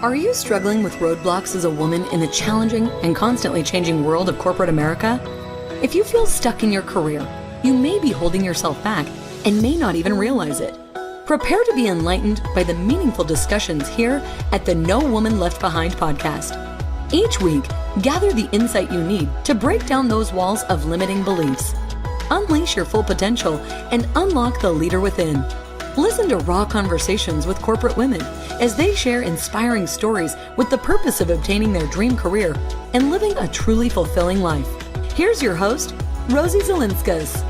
Are you struggling with roadblocks as a woman in the challenging and constantly changing world of corporate America? If you feel stuck in your career, you may be holding yourself back and may not even realize it. Prepare to be enlightened by the meaningful discussions here at the No Woman Left Behind podcast. Each week, gather the insight you need to break down those walls of limiting beliefs. Unleash your full potential and unlock the leader within. Listen to raw conversations with corporate women as they share inspiring stories with the purpose of obtaining their dream career and living a truly fulfilling life. Here's your host, Rosie Zelinskas.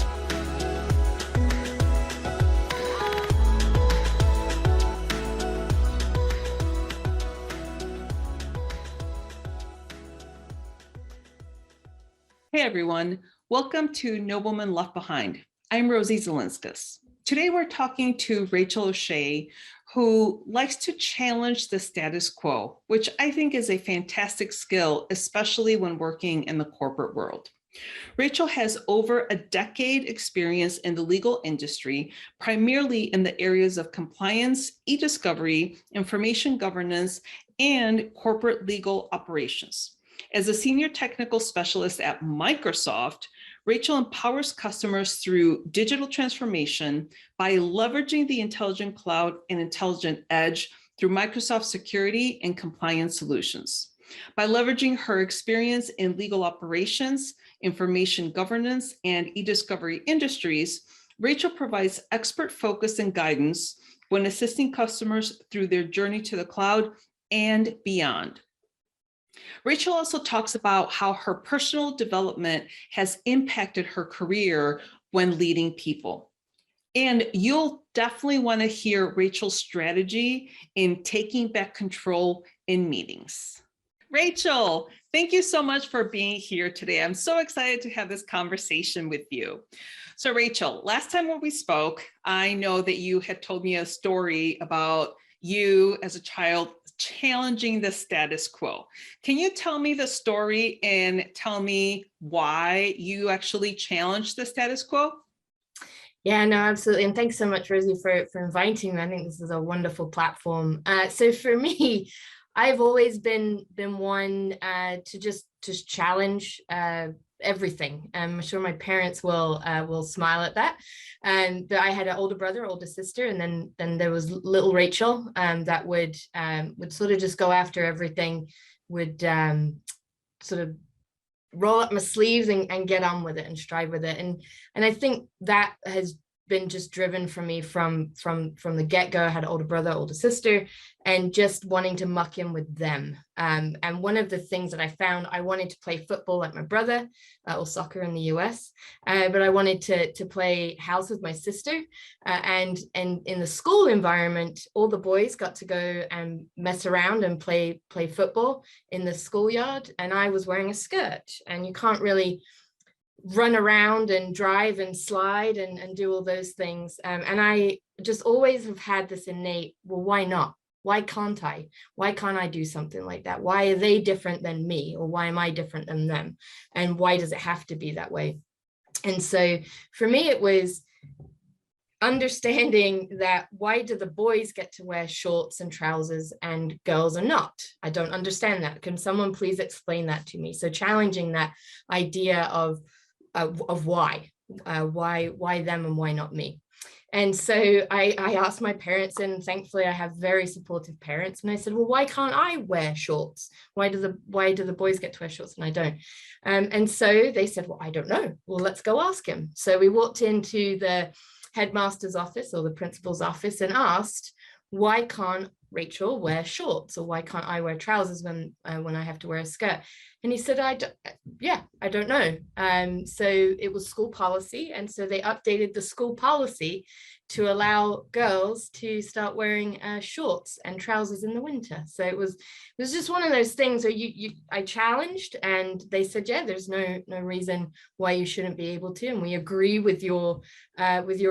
Hey everyone, welcome to No Woman Left Behind. I'm Rosie Zelinskas. Today we're talking to Rachel O'Shea, who likes to challenge the status quo, which I think is a fantastic skill, especially when working in the corporate world. Rachel has over a decade experience in the legal industry, primarily in the areas of compliance, e-discovery, information governance, and corporate legal operations. As a senior technical specialist at Microsoft, Rachel empowers customers through digital transformation by leveraging the intelligent cloud and intelligent edge through Microsoft security and compliance solutions. By leveraging her experience in legal operations, information governance, and e-discovery industries, Rachel provides expert focus and guidance when assisting customers through their journey to the cloud and beyond. Rachel also talks about how her personal development has impacted her career when leading people. And you'll definitely want to hear Rachel's strategy in taking back control in meetings. Rachel, thank you so much for being here today. I'm so excited to have this conversation with you. So Rachel, last time when we spoke, I know that you had told me a story about you as a child challenging the status quo. Can you tell me the story and tell me why you actually challenged the status quo? Yeah, no, absolutely. And thanks so much, Rosie, for inviting me. I think this is a wonderful platform. So for me, I've always been one to just challenge everything. I'm sure my parents will smile at that. But I had an older brother, older sister, and then there was little Rachel that would sort of just go after everything, would sort of roll up my sleeves and get on with it and strive with it. And I think that has been just driven for me from the get-go. I had an older brother, older sister, and just wanting to muck in with them. And one of the things that I found, I wanted to play football like my brother, or soccer in the US, but I wanted to play house with my sister. And in the school environment, all the boys got to go and mess around and play football in the schoolyard, and I was wearing a skirt, and you can't really run around and drive and slide and do all those things. And I just always have had this innate, well, why not? Why can't I? Why can't I do something like that? Why are they different than me? Or why am I different than them? And why does it have to be that way? And so for me, it was understanding that why do the boys get to wear shorts and trousers and girls are not? I don't understand that. Can someone please explain that to me? So challenging that idea of why them and why not me. And so I asked my parents, and thankfully I have very supportive parents, and I said, well, why can't I wear shorts? Why do the boys get to wear shorts and I don't? And so they said, well, I don't know. Well, let's go ask him. So we walked into the headmaster's office or the principal's office and asked, why can't Rachel wear shorts, or why can't I wear trousers when I have to wear a skirt? And he said, I don't know. So it was school policy, and so they updated the school policy to allow girls to start wearing shorts and trousers in the winter. So it was just one of those things where I challenged, and they said, yeah, there's no reason why you shouldn't be able to, and we agree with your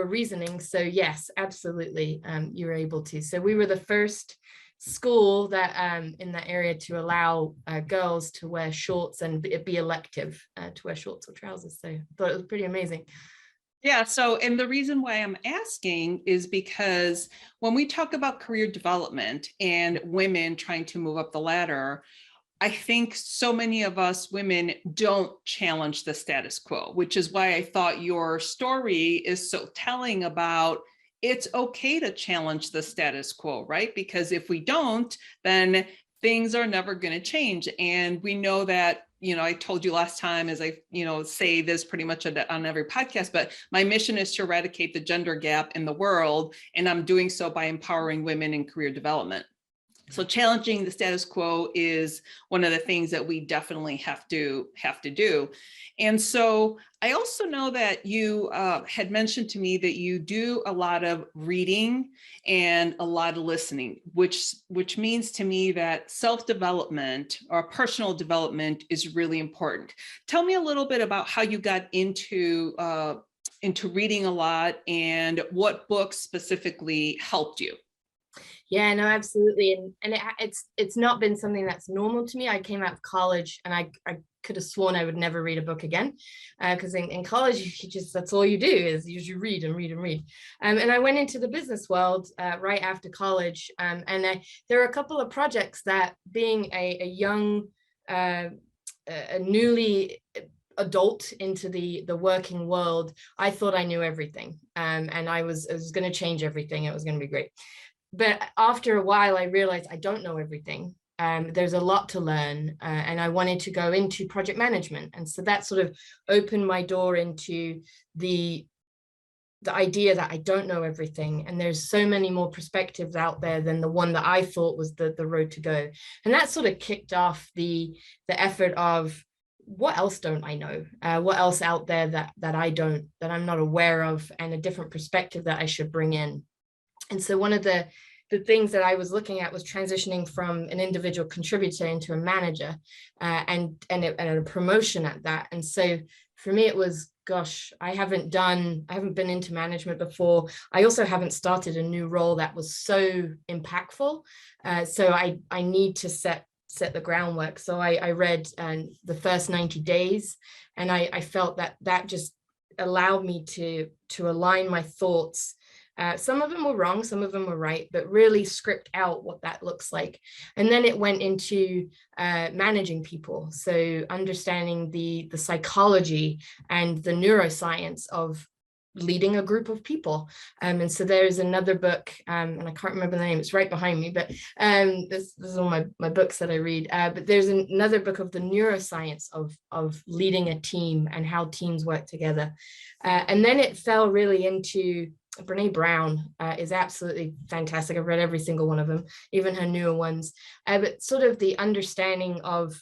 reasoning. So yes, absolutely, you're able to. So we were the first school that in that area to allow girls to wear shorts and it be elective to wear shorts or trousers. So I thought it was pretty amazing. Yeah. So, and the reason why I'm asking is because when we talk about career development and women trying to move up the ladder, I think so many of us women don't challenge the status quo, which is why I thought your story is so telling about it's okay to challenge the status quo, right? Because if we don't, then things are never going to change. And we know that, I told you last time, as I, say this pretty much on every podcast, but my mission is to eradicate the gender gap in the world. And I'm doing so by empowering women in career development. So challenging the status quo is one of the things that we definitely have to do. And so I also know that you had mentioned to me that you do a lot of reading and a lot of listening, which means to me that self-development or personal development is really important. Tell me a little bit about how you got into reading a lot and what books specifically helped you. Yeah, no, absolutely. And it's not been something that's normal to me. I came out of college and I could have sworn I would never read a book again. Because in college, you just, that's all you do is you read and read and read. And I went into the business world right after college. There are a couple of projects that, being a young, a newly adult into the working world, I thought I knew everything. And I was going to change everything. It was going to be great. But after a while, I realized I don't know everything. There's a lot to learn, and I wanted to go into project management. And so that sort of opened my door into the idea that I don't know everything. And there's so many more perspectives out there than the one that I thought was the road to go. And that sort of kicked off the effort of, what else don't I know? What else out there that I'm not aware of, and a different perspective that I should bring in. And so one of the things that I was looking at was transitioning from an individual contributor into a manager, and a promotion at that. And so for me, it was, gosh, I haven't been into management before. I also haven't started a new role that was so impactful. So I need to set the groundwork. So I read the first 90 days, and I felt that just allowed me to align my thoughts. Some of them were wrong, some of them were right, but really script out what that looks like. And then it went into managing people. So understanding the psychology and the neuroscience of leading a group of people. And so there's another book, and I can't remember the name, it's right behind me, but this is all my books that I read. But there's another book of the neuroscience of leading a team and how teams work together. And then it fell really into Brene Brown. Is absolutely fantastic. I've read every single one of them, even her newer ones. But sort of the understanding of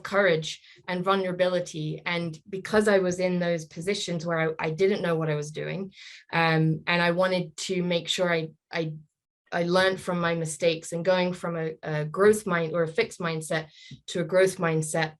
courage and vulnerability. And because I was in those positions where I didn't know what I was doing, and I wanted to make sure I learned from my mistakes, and going from a growth mind or a fixed mindset to a growth mindset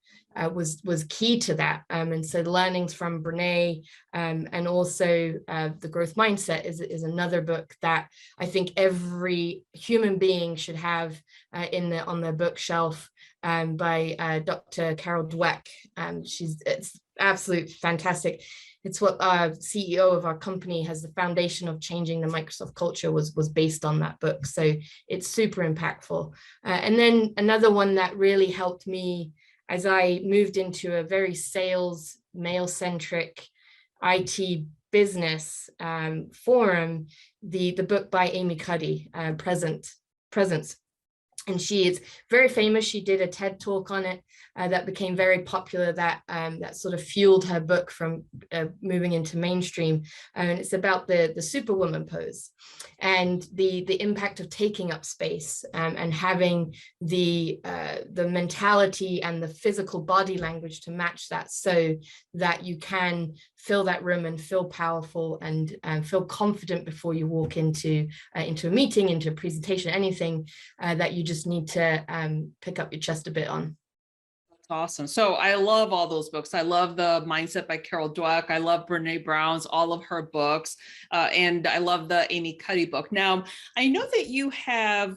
was key to that. And so learnings from Brene, and also the growth mindset is another book that I think every human being should have on their bookshelf, by Dr. Carol Dweck. It's absolutely fantastic. It's what our CEO of our company has, the foundation of changing the Microsoft culture was based on that book. So it's super impactful. And then another one that really helped me as I moved into a very sales, male-centric IT business forum, the book by Amy Cuddy, Presence. And she is very famous. She did a TED talk on it that became very popular, that sort of fueled her book from moving into mainstream. And it's about the superwoman pose and the impact of taking up space, and having the mentality and the physical body language to match that, so that you can fill that room and feel powerful and feel confident before you walk into a meeting, into a presentation, anything that you just need to pick up your chest a bit on. Awesome. So I love all those books. I love The Mindset by Carol Dweck. I love Brene Brown's, all of her books. And I love the Amy Cuddy book. Now, I know that you have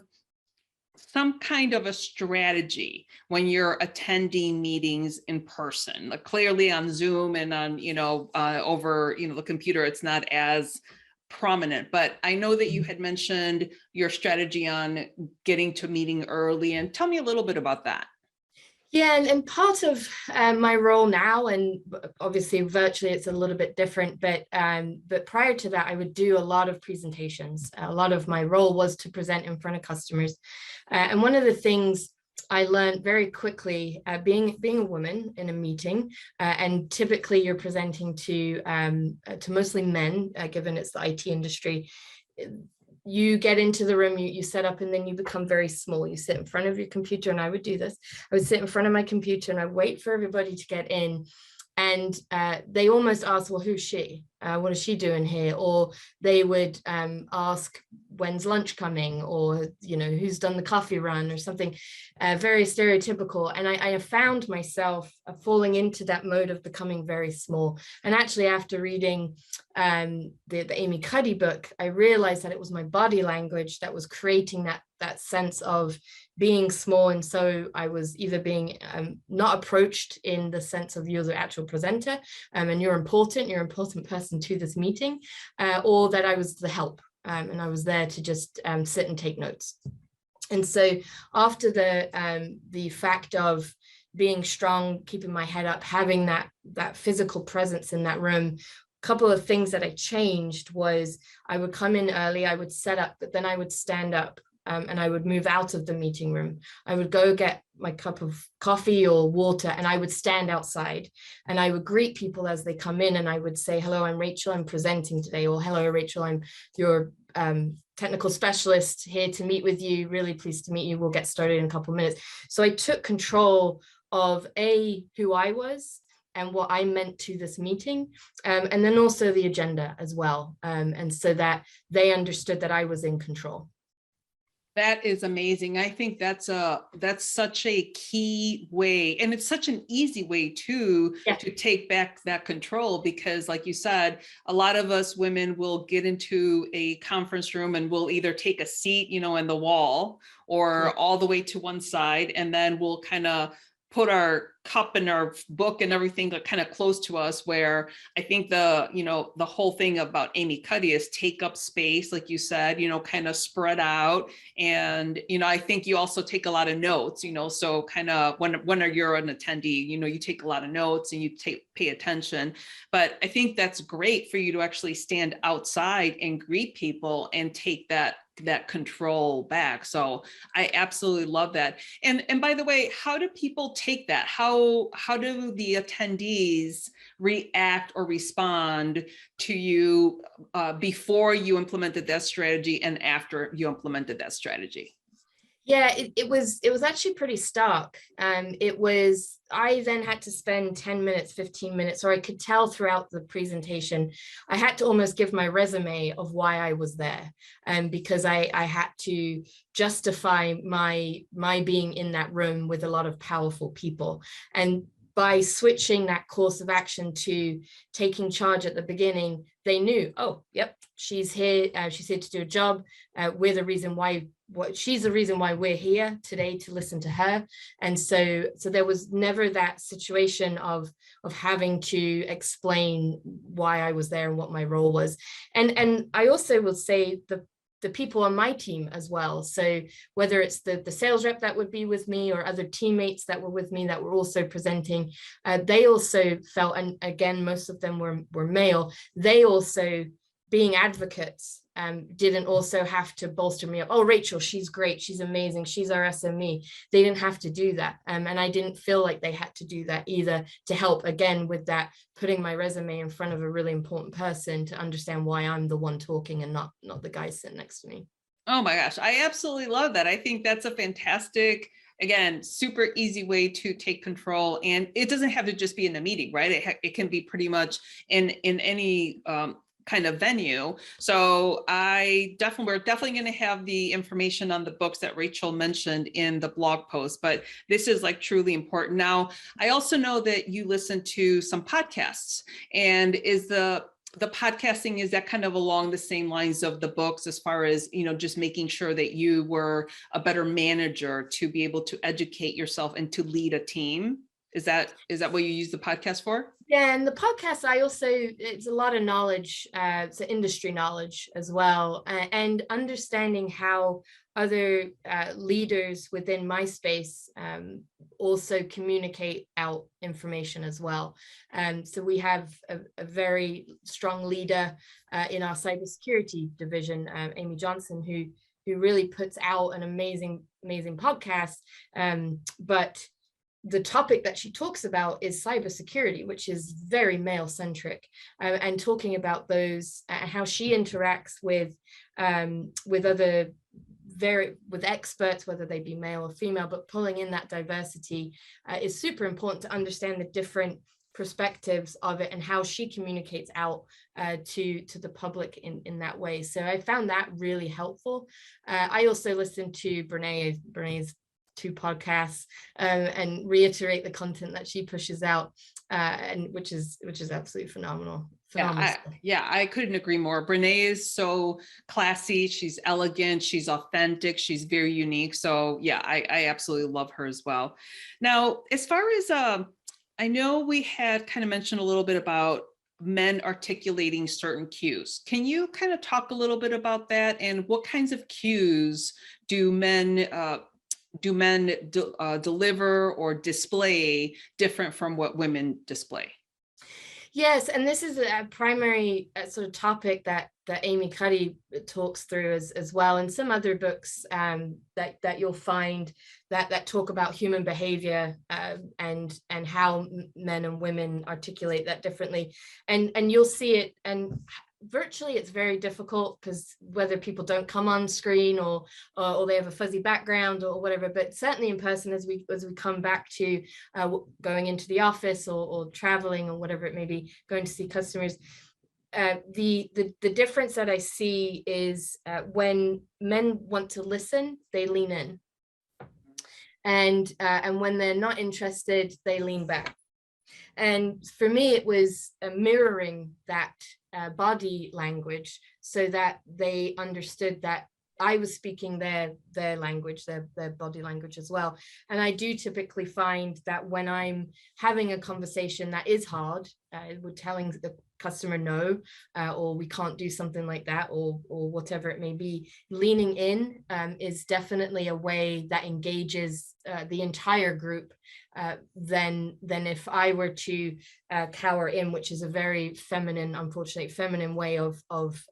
some kind of a strategy when you're attending meetings in person. Like clearly on Zoom and on, over, the computer, it's not as prominent, but I know that you had mentioned your strategy on getting to a meeting early, and tell me a little bit about that. Yeah, and part of my role now, and obviously virtually it's a little bit different, but prior to that, I would do a lot of presentations. A lot of my role was to present in front of customers. And one of the things I learned very quickly, being a woman in a meeting, and typically you're presenting to mostly men, given it's the IT industry. You get into the room, you set up, and then you become very small. You sit in front of your computer, and I would do this. I would sit in front of my computer and I wait for everybody to get in. And they almost ask, well, who's she? What is she doing here? Or they would ask, when's lunch coming? Or, who's done the coffee run or something very stereotypical. And I have found myself falling into that mode of becoming very small. And actually, after reading the Amy Cuddy book, I realized that it was my body language that was creating that sense of being small. And so I was either being not approached in the sense of you're the actual presenter and you're an important person to this meeting, or that I was the help and I was there to just sit and take notes. And so after the fact of being strong, keeping my head up, having that physical presence in that room, a couple of things that I changed was I would come in early, I would set up, but then I would stand up. And I would move out of the meeting room. I would go get my cup of coffee or water, and I would stand outside and I would greet people as they come in, and I would say, hello, I'm Rachel, I'm presenting today, or hello, Rachel, I'm your technical specialist here to meet with you. Really pleased to meet you. We'll get started in a couple of minutes. So I took control of who I was and what I meant to this meeting, and then also the agenda as well. And so that they understood that I was in control. That is amazing. I think that's such a key way, and it's such an easy way too, to take back that control, because like you said, a lot of us women will get into a conference room and we'll either take a seat, in the wall or all the way to one side, and then we'll kind of put our cup and our book and everything kind of close to us, where I think the whole thing about Amy Cuddy is take up space, like you said, kind of spread out. And, I think you also take a lot of notes, so kind of when you're an attendee, you take a lot of notes and you pay attention. But I think that's great for you to actually stand outside and greet people and take that control back. So I absolutely love that. And by the way, how do people take that? How do the attendees react or respond to you before you implemented that strategy and after you implemented that strategy? Yeah, it was actually pretty stark. I then had to spend 10 minutes, 15 minutes, or I could tell throughout the presentation, I had to almost give my resume of why I was there. Because I had to justify my being in that room with a lot of powerful people. And by switching that course of action to taking charge at the beginning, they knew, oh, yep, she's here to do a job. We're the reason why. She's the reason why we're here today, to listen to her. And so there was never that situation of having to explain why I was there and what my role was. And I also will say the people on my team as well. So whether it's the sales rep that would be with me or other teammates that were with me that were also presenting, they also felt, and again, most of them were male, they also, being advocates, didn't also have to bolster me up. Oh, Rachel, she's great. She's amazing. She's our SME. They didn't have to do that. And I didn't feel like they had to do that either, to help again with that, putting my resume in front of a really important person to understand why I'm the one talking and not the guy sitting next to me. Oh my gosh, I absolutely love that. I think that's a fantastic, again, super easy way to take control. And it doesn't have to just be in a meeting, right? It can be pretty much in any kind of venue. So we're definitely going to have the information on the books that Rachel mentioned in the blog post, but this is like truly important. Now, I also know that you listen to some podcasts, and the podcasting, is that kind of along the same lines of the books, as far as, just making sure that you were a better manager to be able to educate yourself and to lead a team? Is that what you use the podcast for? Yeah, and the podcast, it's a lot of knowledge, so industry knowledge as well, and understanding how other leaders within my space also communicate out information as well. So we have a very strong leader in our cybersecurity division, Amy Johnson, who really puts out an amazing podcast. But the topic that she talks about is cybersecurity, which is very male centric, and talking about those, how she interacts with other with experts, whether they be male or female, but pulling in that diversity is super important to understand the different perspectives of it and how she communicates out to the public in that way. So I found that really helpful. I also listened to Brené's 2 podcasts and reiterate the content that she pushes out, and which is absolutely phenomenal. I couldn't agree more. Brene is so classy. She's elegant. She's authentic. She's very unique. So yeah, I absolutely love her as well. Now, as far as I know we had kind of mentioned a little bit about men articulating certain cues. Can you kind of talk a little bit about that, and what kinds of cues do men deliver or display different from what women display? Yes, and this is a primary sort of topic that Amy Cuddy talks through as well, and some other books that you'll find that talk about human behavior and how men and women articulate that differently, and you'll see it, and virtually it's very difficult because whether people don't come on screen or they have a fuzzy background or whatever, but certainly in person, as we come back to going into the office or traveling or whatever it may be, going to see customers, the difference that I see is when men want to listen, they lean in, and when they're not interested, they lean back. And for me, it was mirroring that body language so that they understood that I was speaking their language, their body language as well. And I do typically find that when I'm having a conversation that is hard, we're telling the customer no, or we can't do something like that, or whatever it may be, leaning in is definitely a way that engages the entire group than if I were to cower in, which is a very feminine, unfortunately feminine way of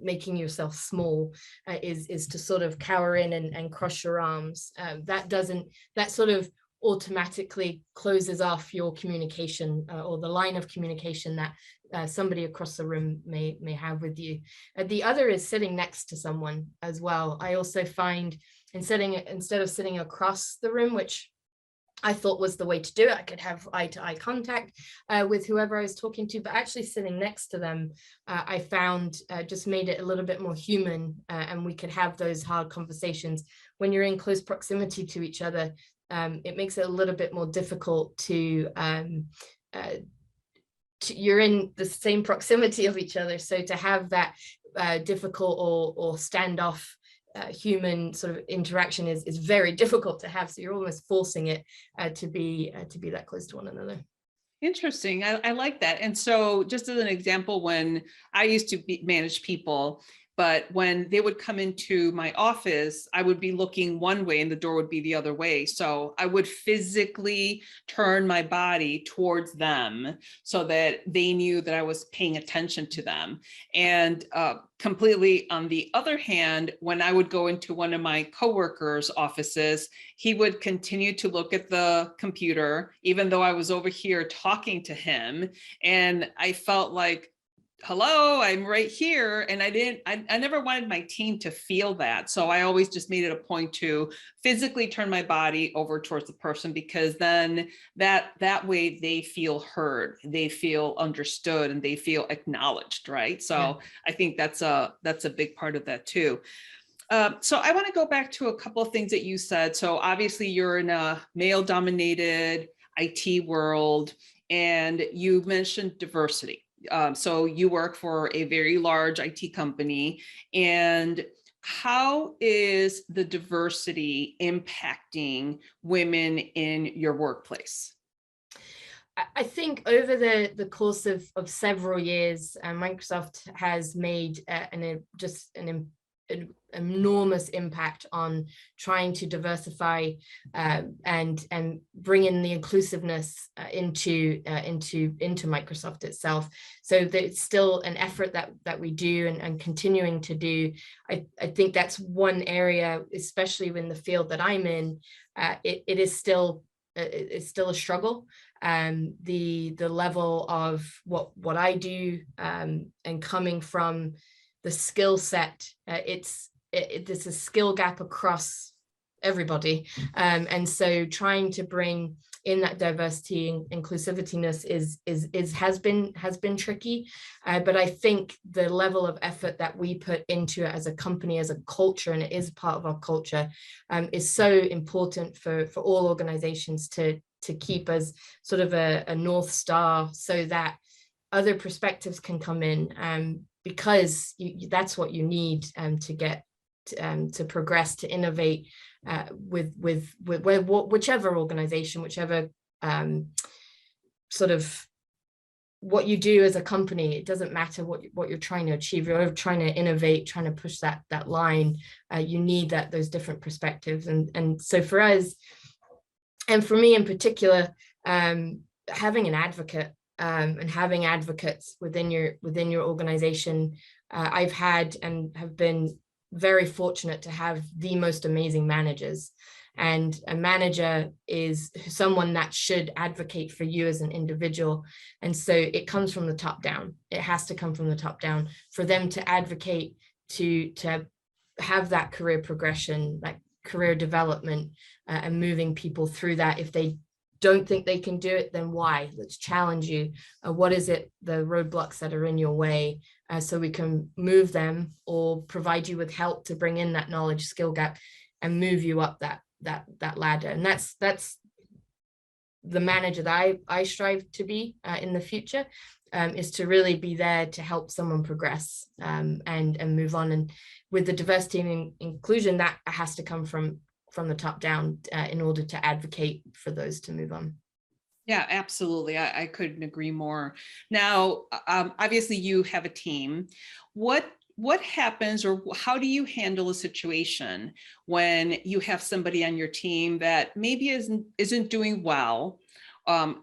making yourself small, is to sort of cower in and cross your arms. That sort of automatically closes off your communication or the line of communication that somebody across the room may have with you. The other is sitting next to someone as well. I also find instead of sitting across the room, which I thought was the way to do it, I could have eye-to-eye contact with whoever I was talking to, but actually sitting next to them, I found just made it a little bit more human, and we could have those hard conversations. When you're in close proximity to each other, it makes it a little bit more difficult to you're in the same proximity of each other. So to have that difficult or standoff human sort of interaction is very difficult to have. So you're almost forcing it to be that close to one another. Interesting. I like that. And so just as an example, when I used to manage people, but when they would come into my office, I would be looking one way and the door would be the other way. So I would physically turn my body towards them so that they knew that I was paying attention to them. And completely on the other hand, when I would go into one of my coworkers' offices, he would continue to look at the computer, even though I was over here talking to him. And I felt like, hello, I'm right here. And I never wanted my team to feel that. So I always just made it a point to physically turn my body over towards the person, because then that way they feel heard, they feel understood, and they feel acknowledged, right? So yeah. I think that's a big part of that too. So I want to go back to a couple of things that you said. So obviously you're in a male-dominated IT world, and you mentioned diversity. So you work for a very large IT company, and how is the diversity impacting women in your workplace? I think over the course of several years, Microsoft has made an enormous impact on trying to diversify and bring in the inclusiveness into Microsoft itself. So it's still an effort that we do and continuing to do. I think that's one area, especially in the field that I'm in, it is still it's still a struggle. The level of what I do and coming from the skill set, there's a skill gap across everybody, and so trying to bring in that diversity and inclusivityness has been tricky, but I think the level of effort that we put into it as a company, as a culture, and it is part of our culture, is so important for all organizations to keep as sort of a North Star, so that other perspectives can come in, because that's what you need to get to progress, to innovate with whichever organization, whichever sort of what you do as a company. It doesn't matter what you're trying to achieve. You're trying to innovate, trying to push that line. You need those different perspectives, and so for us, and for me in particular, having an advocate and having advocates within your organization. I've had and have been very fortunate to have the most amazing managers, and a manager is someone that should advocate for you as an individual, and so it comes from the top down. It has to come from the top down for them to advocate, to have that career progression, like career development, and moving people through that. If they don't think they can do it, then why? Let's challenge you. What is it, the roadblocks that are in your way, so we can move them or provide you with help to bring in that knowledge skill gap and move you up that ladder. And that's the manager that I strive to be in the future, is to really be there to help someone progress, and move on. And with the diversity and inclusion, that has to come from the top down, in order to advocate for those to move on. Yeah, absolutely. I couldn't agree more. Now, obviously you have a team. What happens, or how do you handle a situation when you have somebody on your team that maybe isn't doing well,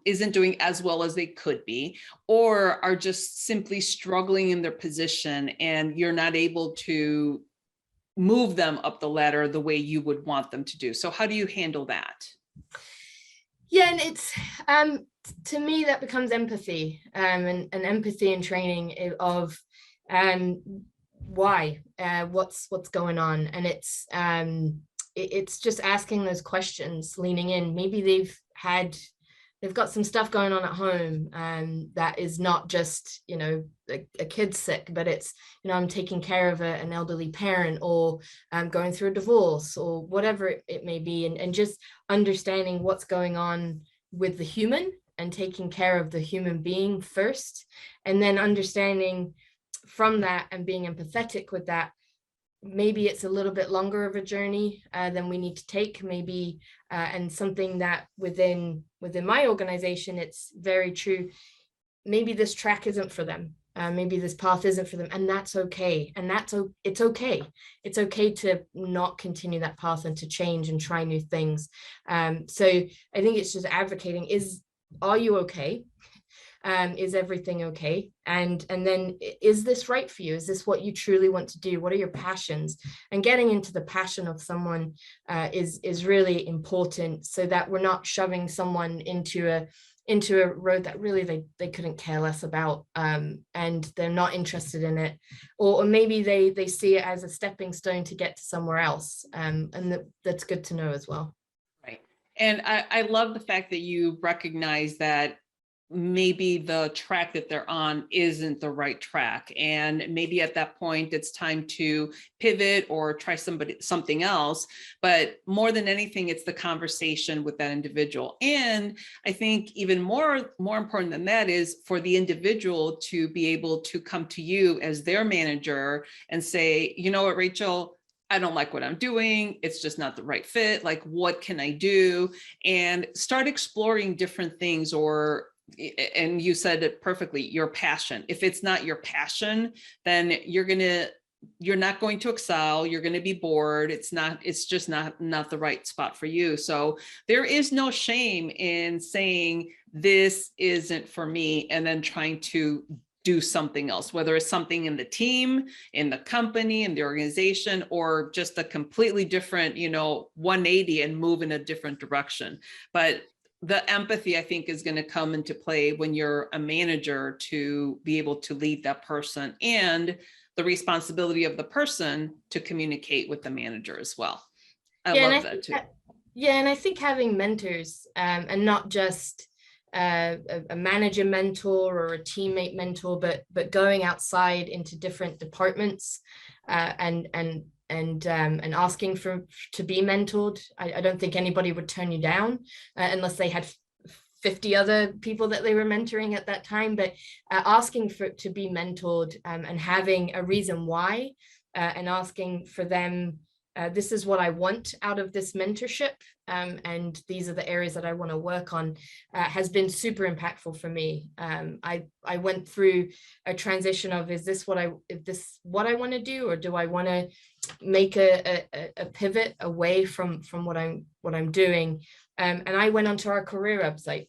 isn't doing as well as they could be, or are just simply struggling in their position, and you're not able to move them up the ladder the way you would want them to do? So how do you handle that? Yeah, and it's to me that becomes empathy, and empathy and training of why, what's going on, and it's just asking those questions, leaning in. Maybe they've got some stuff going on at home, that is not just, a kid's sick, but it's, I'm taking care of an elderly parent, or I'm going through a divorce, or whatever it may be, and just understanding what's going on with the human and taking care of the human being first, and then understanding from that and being empathetic with that. Maybe it's a little bit longer of a journey than we need to take, maybe, and something that within my organization, it's very true. Maybe this track isn't for them. Maybe this path isn't for them, and that's okay. And it's okay. It's okay to not continue that path and to change and try new things. So I think it's just advocating: are you okay? Is everything okay? And then, is this right for you? Is this what you truly want to do? What are your passions? And getting into the passion of someone is really important, so that we're not shoving someone into a road that really they couldn't care less about, and they're not interested in it, or maybe they see it as a stepping stone to get to somewhere else, and that's good to know as well. Right. And I love the fact that you recognize that maybe the track that they're on isn't the right track. And maybe at that point, it's time to pivot or try something else. But more than anything, it's the conversation with that individual. And I think even more important than that is for the individual to be able to come to you as their manager and say, you know what, Rachel, I don't like what I'm doing. It's just not the right fit. Like, what can I do? And start exploring different things. Or, and you said it perfectly, your passion. If it's not your passion, then you're not going to excel. You're going to be bored. It's just not the right spot for you. So there is no shame in saying this isn't for me, and then trying to do something else, whether it's something in the team, in the company, in the organization, or just a completely different, 180 and move in a different direction. But the empathy, I think, is going to come into play when you're a manager, to be able to lead that person, and the responsibility of the person to communicate with the manager as well. I love that too. Yeah, and I think having mentors, and not just a manager mentor or a teammate mentor, but going outside into different departments, and asking to be mentored. I don't think anybody would turn you down, unless they had 50 other people that they were mentoring at that time. But asking to be mentored, and having a reason why, and asking for them, this is what I want out of this mentorship, and these are the areas that I want to work on, has been super impactful for me. I went through a transition of, is this what I want to do, or do I want to make a pivot away from what I'm doing? And I went onto our career website,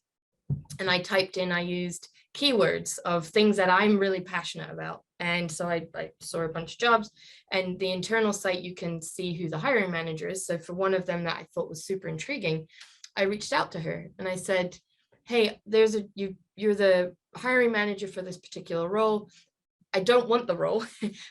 and I used keywords of things that I'm really passionate about. And so I saw a bunch of jobs, and the internal site, you can see who the hiring manager is. So for one of them that I thought was super intriguing, I reached out to her and I said, hey, you're the hiring manager for this particular role. I don't want the role,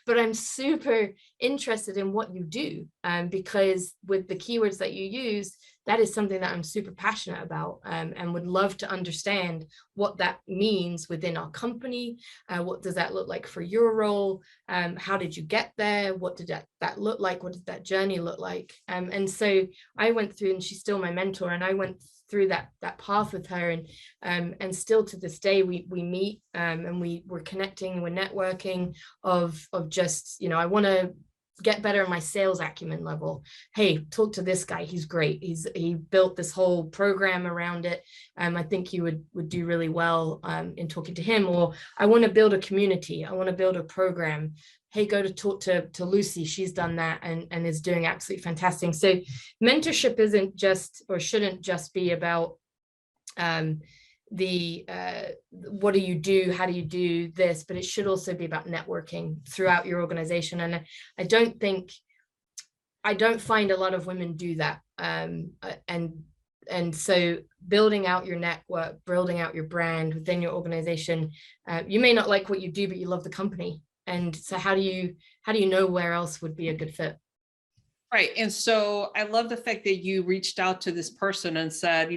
but I'm super interested in what you do, because with the keywords that you use, that is something that I'm super passionate about, and would love to understand what that means within our company. What does that look like for your role? How did you get there? What did that look like? What did that journey look like? And so I went through, and she's still my mentor, and I went through that path with her, and still to this day we meet, and we're connecting, we're networking of just, I want to get better in my sales acumen level. Hey, talk to this guy, he's great, he built this whole program around it. I think you would do really well in talking to him. Or I want to build a community, I want to build a program. Hey, go to talk to Lucy, she's done that and is doing absolutely fantastic. So mentorship isn't just, or shouldn't just be about what do you do, how do you do this, but it should also be about networking throughout your organization. And I don't find a lot of women do that. And so building out your network, building out your brand within your organization, you may not like what you do, but you love the company. And so how do you know where else would be a good fit? Right. And so I love the fact that you reached out to this person and said,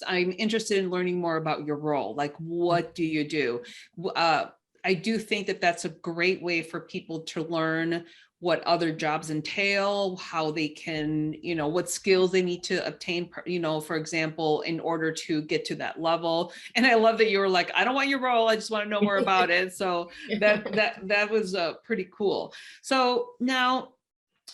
I'm interested in learning more about your role. Like, what do you do? I do think that that's a great way for people to learn what other jobs entail, how they can, what skills they need to obtain, for example, in order to get to that level. And I love that you were like, I don't want your role, I just want to know more about it. So that was pretty cool. So now,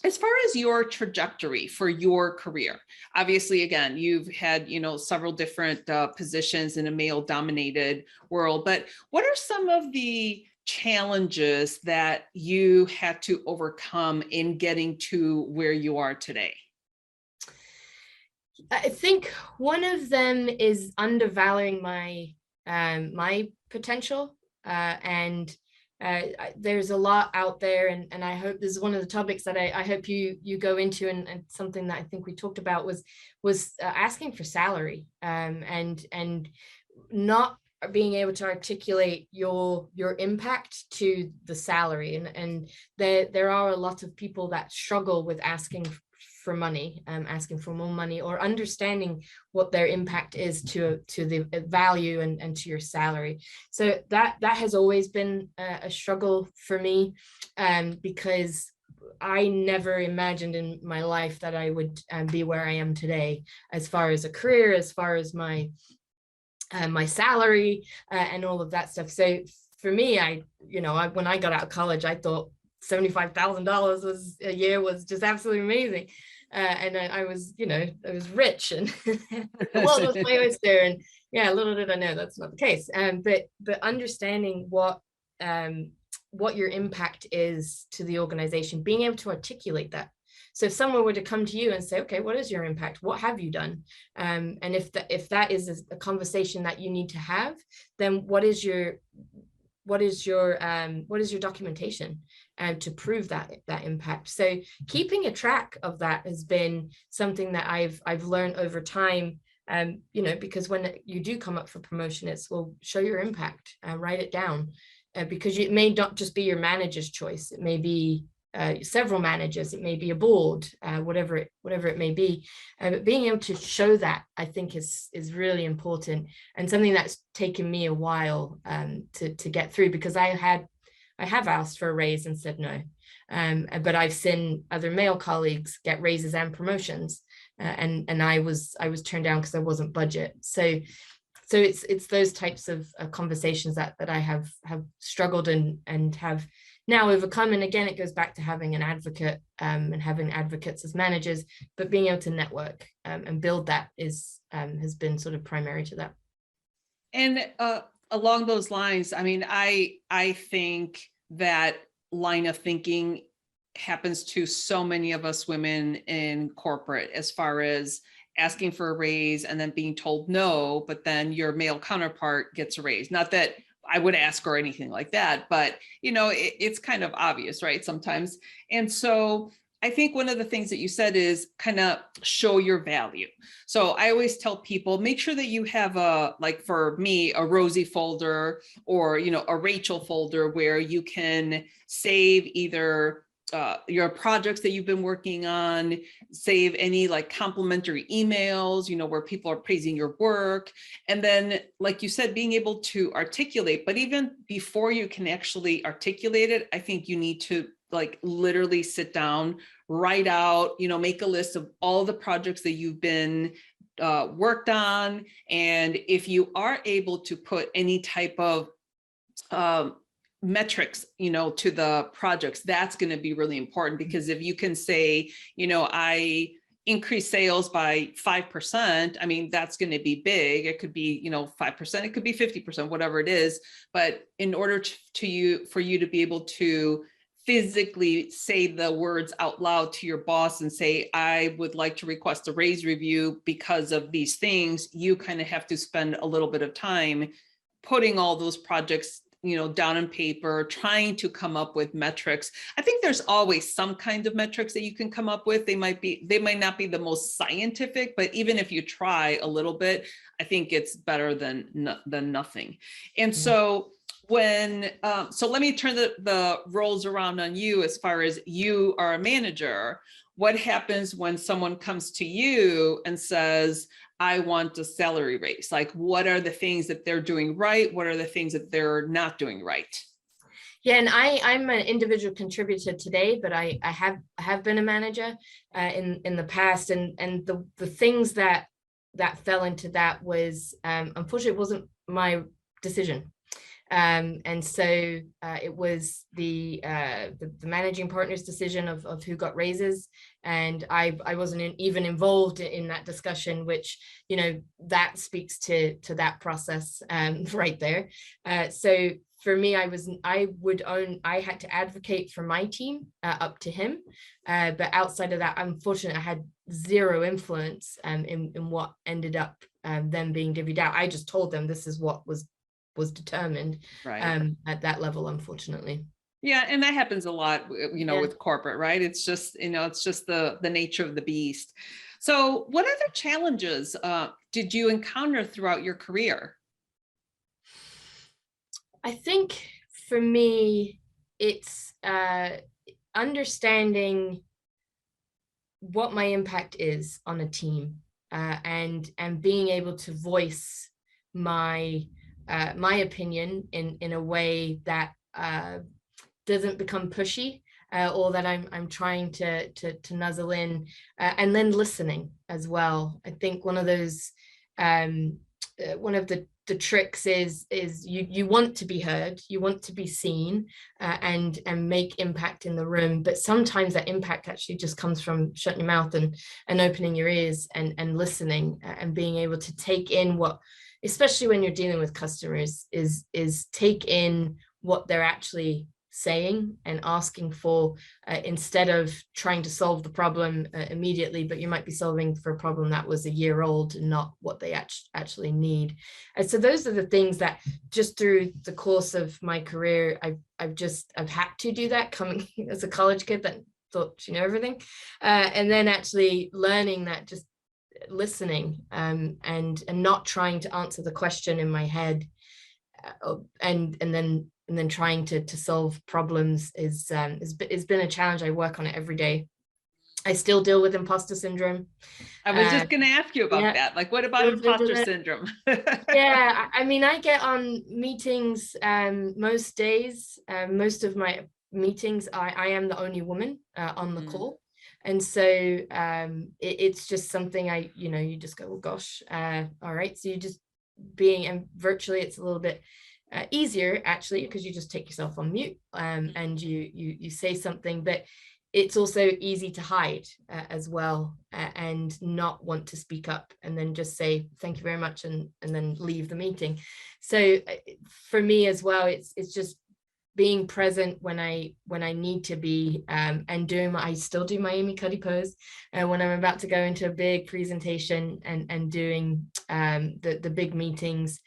as far as your trajectory for your career, obviously, again, you've had, several different positions in a male-dominated world, but what are some of the challenges that you had to overcome in getting to where you are today? I think one of them is undervaluing my potential, and there's a lot out there, and I hope this is one of the topics that I hope you go into, and something that I think we talked about was asking for salary, and not being able to articulate your impact to the salary, and there are a lot of people that struggle with asking for money, asking for more money, or understanding what their impact is to the value and to your salary. So that has always been a struggle for me, because I never imagined in my life that I would be where I am today, as far as a career, as far as my salary, and all of that stuff. So for me, when I got out of college, I thought $75,000 was a year was just absolutely amazing. And I was, I was rich and the world was my oyster. And yeah, little did I know that's not the case. But understanding what your impact is to the organization, being able to articulate that. So if someone were to come to you and say, okay, what is your impact? What have you done? And if that is a conversation that you need to have, then what is your documentation to prove that impact? So keeping a track of that has been something that I've learned over time. Because when you do come up for promotion, it's, well, show your impact, write it down, because it may not just be your manager's choice. It may be several managers, it may be a board, whatever it may be. But being able to show that, I think, is really important, and something that's taken me a while to get through, because I have asked for a raise and said no. But I've seen other male colleagues get raises and promotions, and I was turned down because there wasn't budget. So it's those types of conversations that I have struggled and have now overcome. And again, it goes back to having an advocate, and having advocates as managers, but being able to network and build that has been sort of primary to that. And along those lines, I mean, I think that line of thinking happens to so many of us women in corporate, as far as asking for a raise and then being told no, but then your male counterpart gets a raise. Not that I would ask or anything like that, but it's kind of obvious, right? Sometimes. And so I think one of the things that you said is kind of show your value. So I always tell people, make sure that you have like for me, a Rosie folder, or, a Rachel folder, where you can save either your projects that you've been working on, save any like complimentary emails, where people are praising your work. And then, like you said, being able to articulate, but even before you can actually articulate it, I think you need to like literally sit down, write out, make a list of all the projects that you've been worked on. And if you are able to put any type of metrics, to the projects, that's going to be really important, because if you can say, I increase sales by 5%, I mean, that's going to be big. It could be, 5%, it could be 50%, whatever it is. But in order for you to be able to physically say the words out loud to your boss and say, I would like to request a raise review because of these things, you kind of have to spend a little bit of time putting all those projects down on paper, trying to come up with metrics. I think there's always some kind of metrics that you can come up with. They might not be the most scientific, but even if you try a little bit, I think it's better than nothing. And so so let me turn the roles around on you. As far as you are a manager, what happens when someone comes to you and says, I want a salary raise? Like, what are the things that they're doing right? What are the things that they're not doing right? Yeah, and I'm an individual contributor today, but I have been a manager in the past, and the things that fell into that was, unfortunately, it wasn't my decision. And so it was the managing partner's decision of who got raises, and I wasn't even involved in that discussion, which that speaks to that process right there. So for me, I had to advocate for my team up to him, but outside of that, unfortunately, I had zero influence in what ended up them being divvied out. I just told them this is what was determined, right, at that level, unfortunately. Yeah, and that happens a lot, with corporate, right? It's just, it's just the nature of the beast. So what other challenges did you encounter throughout your career? I think for me, it's understanding what my impact is on a team, and being able to voice my my opinion in a way that doesn't become pushy, or that I'm trying to nuzzle in, and then listening as well. I think one of those one of the tricks is you want to be heard, you want to be seen, and make impact in the room, but sometimes that impact actually just comes from shutting your mouth and opening your ears and listening, and being able to take in what, especially when you're dealing with customers, is take in what they're actually saying and asking for, instead of trying to solve the problem immediately, but you might be solving for a problem that was a year old and not what they actually need. And so those are the things that just through the course of my career, I've had to do that, coming as a college kid that thought you know everything, and then actually learning that just listening, and not trying to answer the question in my head, and then trying to solve problems is it's been a challenge. I work on it every day. I still deal with imposter syndrome. I was just going to ask you about that. Like, what about imposter syndrome? Yeah, I mean, I get on meetings most days. Most of my meetings, I am the only woman on the call. And so it's just something you just go, oh gosh, all right. So you just and virtually it's a little bit easier actually, because you just take yourself on mute, and you say something, but it's also easy to hide as well, and not want to speak up, and then just say thank you very much and then leave the meeting. So for me as well, it's just being present when I need to be, and I still do my Amy Cuddy pose when I'm about to go into a big presentation and doing the big meetings.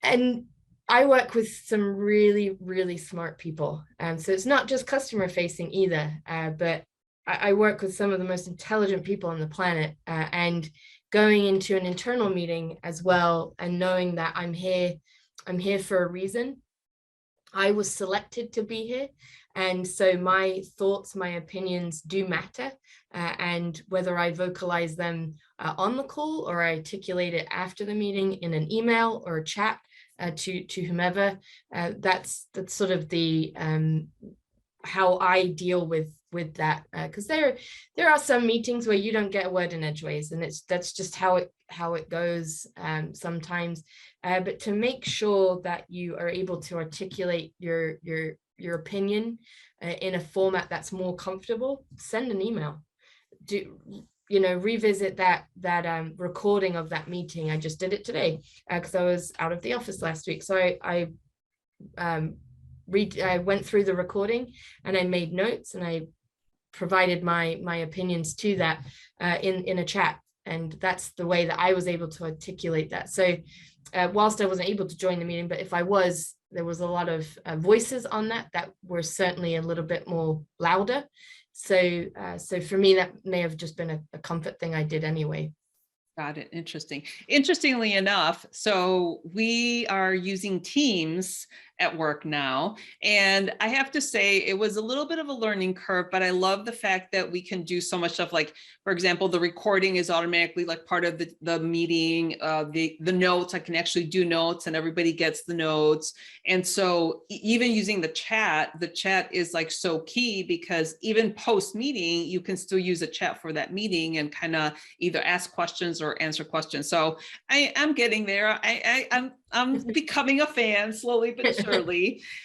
And I work with some really, really smart people. So it's not just customer facing either, but I work with some of the most intelligent people on the planet, and going into an internal meeting as well, and knowing that I'm here for a reason. I was selected to be here. And so my thoughts, my opinions do matter. And whether I vocalize them on the call, or I articulate it after the meeting in an email or a chat to whomever, that's sort of the how I deal with that, because there are some meetings where you don't get a word in edgeways, and that's just how it goes sometimes. But to make sure that you are able to articulate your opinion in a format that's more comfortable, send an email. Revisit that recording of that meeting. I just did it today because I was out of the office last week, so I went through the recording and I made notes, and I provided my opinions to that in a chat, and that's the way that I was able to articulate that. So whilst I wasn't able to join the meeting, but if I was, there was a lot of voices on that were certainly a little bit more louder. So for me, that may have just been a comfort thing I did anyway. Got it. Interesting. Interestingly enough, so we are using Teams at work now. And I have to say it was a little bit of a learning curve, but I love the fact that we can do so much stuff. Like, for example, the recording is automatically like part of the meeting, the notes. I can actually do notes and everybody gets the notes. And so even using the chat is like so key, because even post meeting, you can still use a chat for that meeting and kind of either ask questions or answer questions. So I'm getting there. I'm becoming a fan slowly but surely.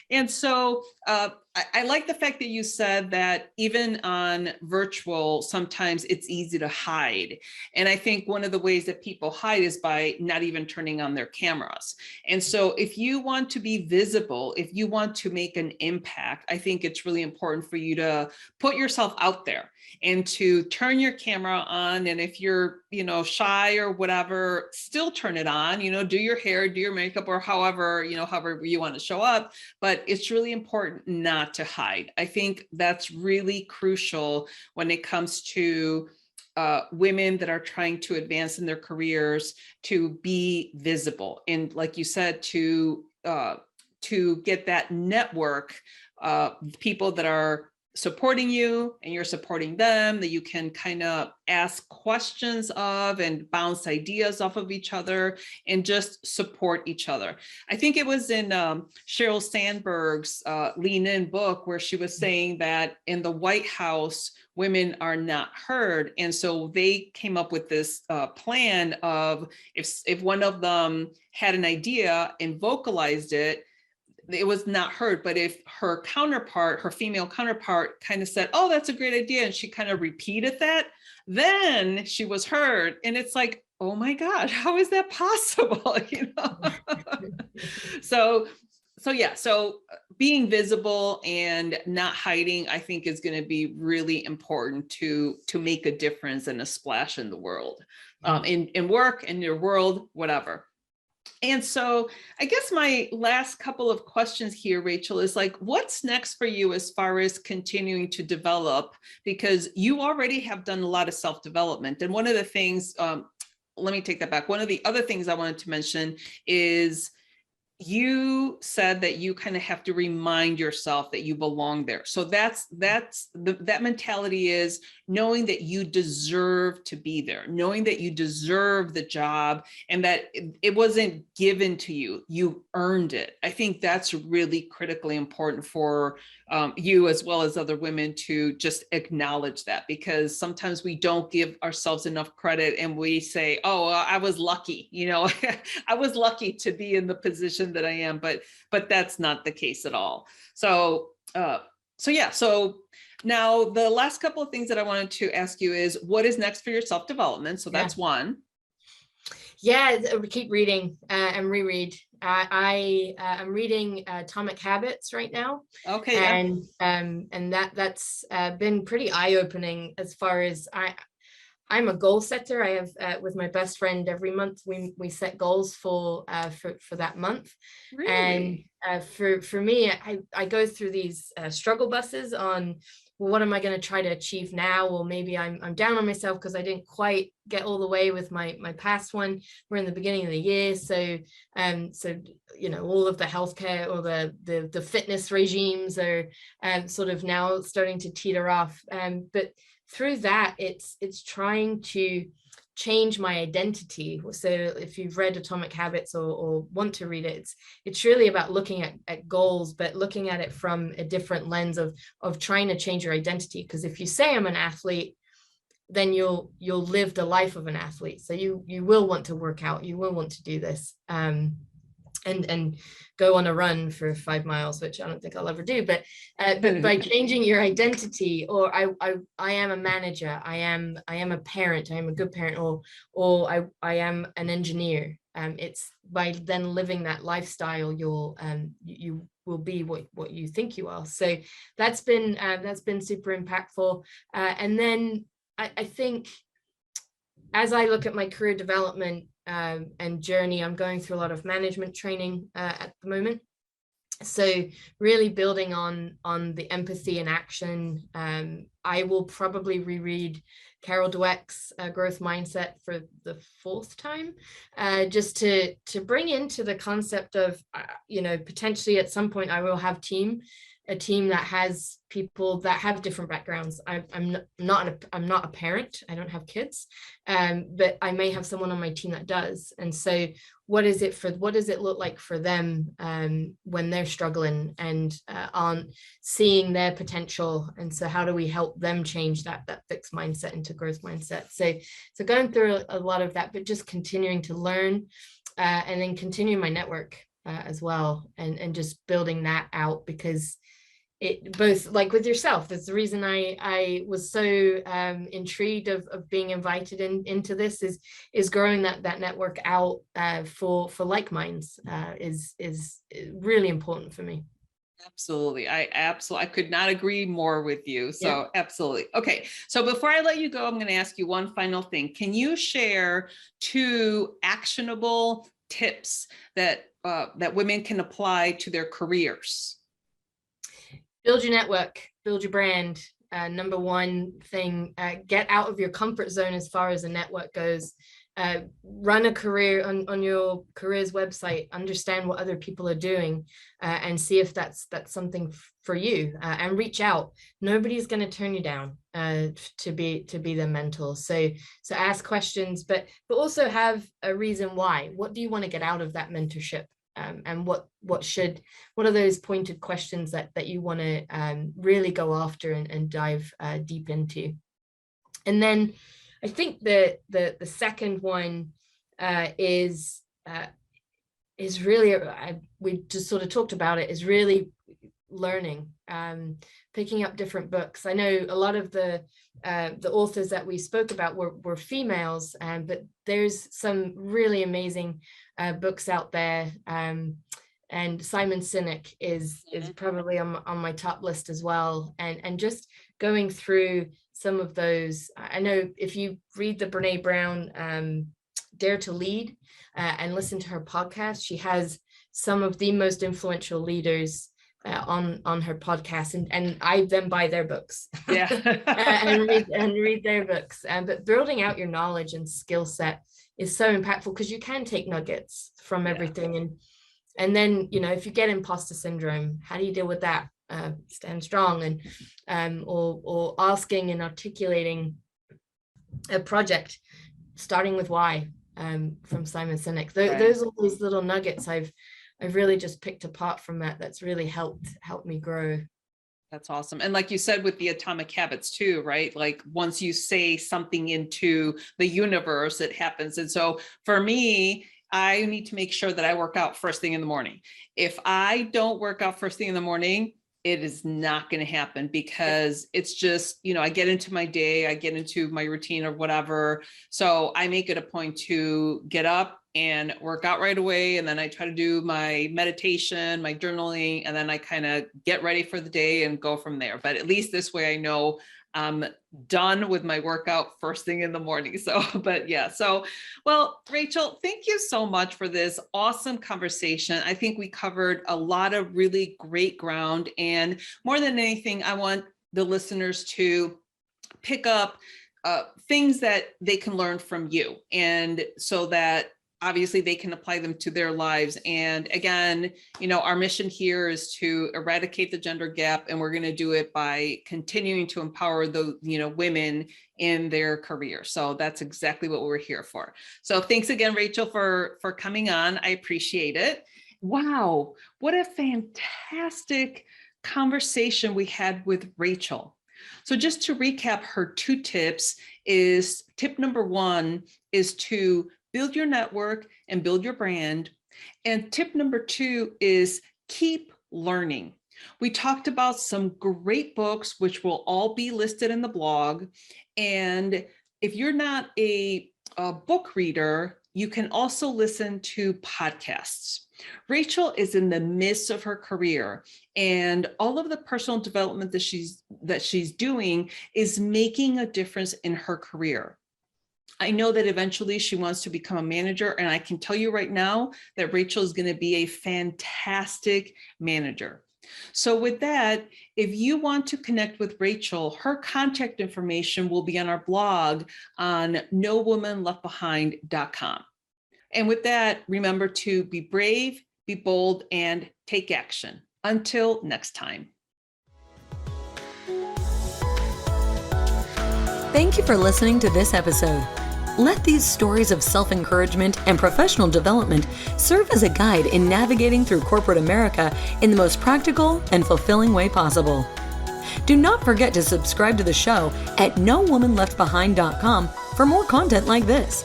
And so I like the fact that you said that even on virtual, sometimes it's easy to hide. And I think one of the ways that people hide is by not even turning on their cameras. And so if you want to be visible, if you want to make an impact, I think it's really important for you to put yourself out there and to turn your camera on. And if you're, shy or whatever, still turn it on, do your hair, do your makeup, or however you want to show up. But it's really important not to hide. I think that's really crucial when it comes to women that are trying to advance in their careers, to be visible. And like you said, to get that network, people that are supporting you and you're supporting them, that you can kind of ask questions of and bounce ideas off of each other and just support each other. I think it was in Sheryl Sandberg's Lean In book where she was saying that in the White House, women are not heard. And so they came up with this plan of if one of them had an idea and vocalized it, it was not heard. But if her counterpart, her female counterpart, kind of said, oh, that's a great idea, and she kind of repeated that, then she was heard. And it's like, oh my God, how is that possible? You know? So being visible and not hiding, I think, is going to be really important to make a difference and a splash in the world, in work, in your world, whatever. And so I guess my last couple of questions here, Rachel, is like, what's next for you as far as continuing to develop? Because you already have done a lot of self-development. And one of the things, let me take that back. One of the other things I wanted to mention is you said that you kind of have to remind yourself that you belong there. So that mentality is knowing that you deserve to be there, knowing that you deserve the job and that it wasn't given to you, you earned it. I think that's really critically important for you as well as other women to just acknowledge that, because sometimes we don't give ourselves enough credit and we say, oh, I was lucky, you know, I was lucky to be in the position that I am, but that's not the case at all. So now the last couple of things that I wanted to ask you is, what is next for your self-development? So that's one. Yeah, keep reading and reread. I'm reading Atomic Habits right now. Okay. And that's been pretty eye-opening as far as I'm a goal setter. I have with my best friend every month we set goals for that month. Really? And for me, I go through these struggle buses on, well, what am I going to try to achieve now? Well, maybe I'm down on myself because I didn't quite get all the way with my past one. We're in the beginning of the year, so you know, all of the healthcare or the fitness regimes are sort of now starting to teeter off. But through that, it's trying to change my identity. So if you've read Atomic Habits or want to read it, it's really about looking at goals, but looking at it from a different lens of trying to change your identity. Because if you say I'm an athlete, then you'll live the life of an athlete. So you will want to work out, you will want to do this. And go on a run for 5 miles, which I don't think I'll ever do, but by changing your identity, or I am a manager, I am a parent, I am a good parent, or I am an engineer. It's by then living that lifestyle, you will be what you think you are. So that's been super impactful. And then I think as I look at my career development and journey, I'm going through a lot of management training at the moment. So really building on the empathy and action. I will probably reread Carol Dweck's Growth Mindset for the 4th time, just to bring into the concept of, you know, potentially at some point I will have a team that has people that have different backgrounds. I'm not a parent. I don't have kids, but I may have someone on my team that does. And so, what does it look like for them when they're struggling and aren't seeing their potential? And so, how do we help them change that fixed mindset into growth mindset? So going through a lot of that, but just continuing to learn and then continuing my network as well, and just building that out, because it both, like with yourself, that's the reason I was so intrigued of being invited into this, is growing that network out for like minds is really important for me. Absolutely. I could not agree more with you. So yeah. Absolutely. Okay. So before I let you go, I'm going to ask you one final thing. Can you share 2 actionable tips that women can apply to their careers? Build your network, build your brand. Number one thing, get out of your comfort zone as far as the network goes. run a career on your careers website, understand what other people are doing, and see if that's something for you, and reach out. Nobody's going to turn you down to be their mentor. So ask questions, but also have a reason why. What do you want to get out of that mentorship? And what are those pointed questions that you want to really go after and dive deep into? And then I think the second one is really, we just sort of talked about it, is really learning, picking up different books. I know a lot of the authors that we spoke about were females, but there's some really amazing books out there. And Simon Sinek is probably on my top list as well. And just going through some of those, I know if you read the Brene Brown Dare to Lead and listen to her podcast, she has some of the most influential leaders on her podcast, and I then buy their books, and read their books. But building out your knowledge and skill set is so impactful, because you can take nuggets from everything, and then, you know, if you get imposter syndrome, how do you deal with that? Stand strong, and or asking and articulating a project, starting with why, from Simon Sinek. Those are these little nuggets I've really just picked apart from that. That's really helped me grow. That's awesome. And like you said, with the atomic habits too, right? Like once you say something into the universe, it happens. And so for me, I need to make sure that I work out first thing in the morning. If I don't work out first thing in the morning, it is not going to happen, because it's just, you know, I get into my day, I get into my routine or whatever. So I make it a point to get up and work out right away. And then I try to do my meditation, my journaling, and then I kind of get ready for the day and go from there. But at least this way I know I'm done with my workout first thing in the morning. So, but yeah. So, well, Rachel, thank you so much for this awesome conversation. I think we covered a lot of really great ground. And more than anything, I want the listeners to pick up things that they can learn from you. And so that obviously they can apply them to their lives. And again, you know, our mission here is to eradicate the gender gap, and we're going to do it by continuing to empower the, you know, women in their career. So that's exactly what we're here for. So thanks again, Rachel, for coming on. I appreciate it. Wow, what a fantastic conversation we had with Rachel. So just to recap, her 2 tips is, tip number 1 is to build your network and build your brand. And tip number 2 is keep learning. We talked about some great books, which will all be listed in the blog. And if you're not a book reader, you can also listen to podcasts. Rachel is in the midst of her career, and all of the personal development that she's doing is making a difference in her career. I know that eventually she wants to become a manager, and I can tell you right now that Rachel is going to be a fantastic manager. So with that, if you want to connect with Rachel, her contact information will be on our blog on nowomanleftbehind.com. And with that, remember to be brave, be bold, and take action. Until next time. Thank you for listening to this episode. Let these stories of self-encouragement and professional development serve as a guide in navigating through corporate America in the most practical and fulfilling way possible. Do not forget to subscribe to the show at nowomanleftbehind.com for more content like this.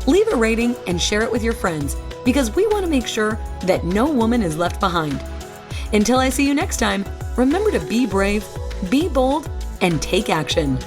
Leave a rating and share it with your friends, because we want to make sure that no woman is left behind. Until I see you next time, remember to be brave, be bold, and take action.